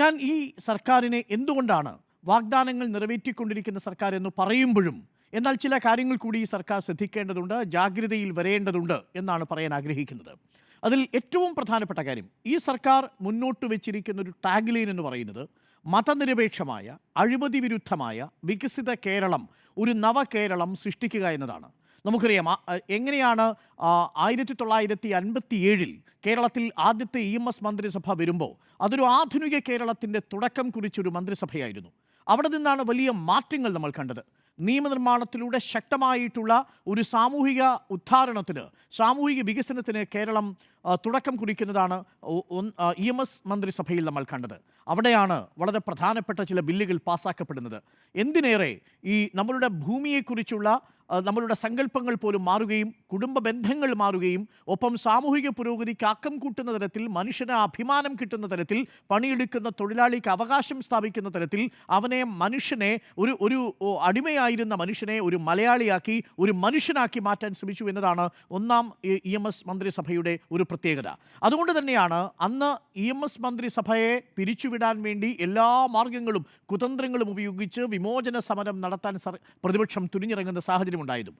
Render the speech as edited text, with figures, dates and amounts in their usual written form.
ഞാൻ ഈ സർക്കാരിനെ എന്തുകൊണ്ടാണ് വാഗ്ദാനങ്ങൾ നിറവേറ്റിക്കൊണ്ടിരിക്കുന്ന സർക്കാർ എന്ന് പറയുമ്പോഴും എന്നാൽ ചില കാര്യങ്ങൾ കൂടി ഈ സർക്കാർ ശ്രദ്ധിക്കേണ്ടതുണ്ട്, ജാഗ്രതയിൽ വരേണ്ടതുണ്ട് എന്നാണ് പറയാൻ ആഗ്രഹിക്കുന്നത്. അതിൽ ഏറ്റവും പ്രധാനപ്പെട്ട കാര്യം, ഈ സർക്കാർ മുന്നോട്ട് വെച്ചിരിക്കുന്ന ഒരു ടാഗ്ലൈൻ എന്ന് പറയുന്നത് മതനിരപേക്ഷമായ, അഴിമതി വിരുദ്ധമായ വികസിത കേരളം, ഒരു നവകേരളം സൃഷ്ടിക്കുക എന്നതാണ്. നമുക്കറിയാം എങ്ങനെയാണ് 1957 കേരളത്തിൽ ആദ്യത്തെ EMS മന്ത്രിസഭ വരുമ്പോൾ അതൊരു ആധുനിക കേരളത്തിൻ്റെ തുടക്കം കുറിച്ചൊരു മന്ത്രിസഭയായിരുന്നു. അവിടെ നിന്നാണ് വലിയ മാറ്റങ്ങൾ നമ്മൾ കണ്ടത്. നിയമനിർമ്മാണത്തിലൂടെ ശക്തമായിട്ടുള്ള ഒരു സാമൂഹിക ഉദ്ധാരണത്തിന്, സാമൂഹിക വികസനത്തിന് കേരളം തുടക്കം കുറിക്കുന്നതാണ് EMS മന്ത്രിസഭയിൽ നമ്മൾ കണ്ടത്. അവിടെയാണ് വളരെ പ്രധാനപ്പെട്ട ചില ബില്ലുകൾ പാസ്സാക്കപ്പെടുന്നത്. എന്തിനേറെ ഈ നമ്മളുടെ ഭൂമിയെക്കുറിച്ചുള്ള നമ്മളുടെ സങ്കല്പങ്ങൾ പോലും മാറുകയും കുടുംബ ബന്ധങ്ങൾ മാറുകയും ഒപ്പം സാമൂഹിക പുരോഗതിക്ക് ആക്കം കൂട്ടുന്ന തരത്തിൽ, മനുഷ്യന് അഭിമാനം കിട്ടുന്ന തരത്തിൽ, പണിയെടുക്കുന്ന തൊഴിലാളിക്ക് അവകാശം സ്ഥാപിക്കുന്ന തരത്തിൽ മനുഷ്യനെ ഒരു അടിമയായിരുന്ന മനുഷ്യനെ ഒരു മലയാളിയാക്കി, ഒരു മനുഷ്യനാക്കി മാറ്റാൻ ശ്രമിച്ചു എന്നതാണ് ഒന്നാം EMS മന്ത്രിസഭയുടെ ഒരു പ്രത്യേകത. അതുകൊണ്ട് തന്നെയാണ് അന്ന് EMS മന്ത്രിസഭയെ പിരിച്ചുവിടാൻ വേണ്ടി എല്ലാ മാർഗങ്ങളും കുതന്ത്രങ്ങളും ഉപയോഗിച്ച് വിമോചന സമരം നടത്താൻ പ്രതിപക്ഷം തുനിഞ്ഞിറങ്ങുന്ന സാഹചര്യം ഉണ്ടായതും.